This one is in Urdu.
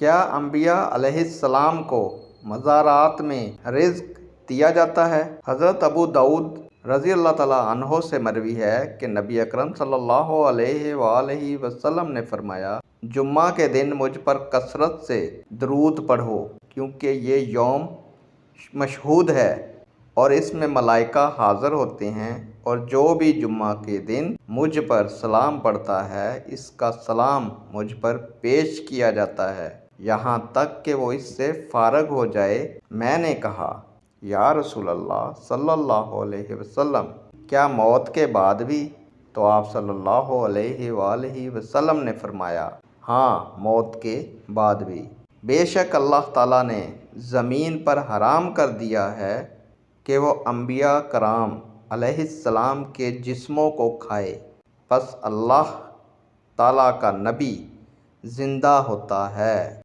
کیا انبیاء علیہ السلام کو مزارات میں رزق دیا جاتا ہے؟ حضرت ابو داؤد رضی اللہ تعالیٰ عنہ سے مروی ہے کہ نبی اکرم صلی اللہ علیہ وآلہ وسلم نے فرمایا، جمعہ کے دن مجھ پر کثرت سے درود پڑھو کیونکہ یہ یوم مشہود ہے اور اس میں ملائکہ حاضر ہوتے ہیں، اور جو بھی جمعہ کے دن مجھ پر سلام پڑھتا ہے اس کا سلام مجھ پر پیش کیا جاتا ہے یہاں تک کہ وہ اس سے فارغ ہو جائے۔ میں نے کہا، یا رسول اللہ صلی اللہ علیہ وسلم، کیا موت کے بعد بھی؟ تو آپ صلی اللہ علیہ وآلہ وسلم نے فرمایا، ہاں، موت کے بعد بھی۔ بے شک اللہ تعالیٰ نے زمین پر حرام کر دیا ہے کہ وہ انبیاء کرام علیہ السلام کے جسموں کو کھائے، پس اللہ تعالیٰ کا نبی زندہ ہوتا ہے۔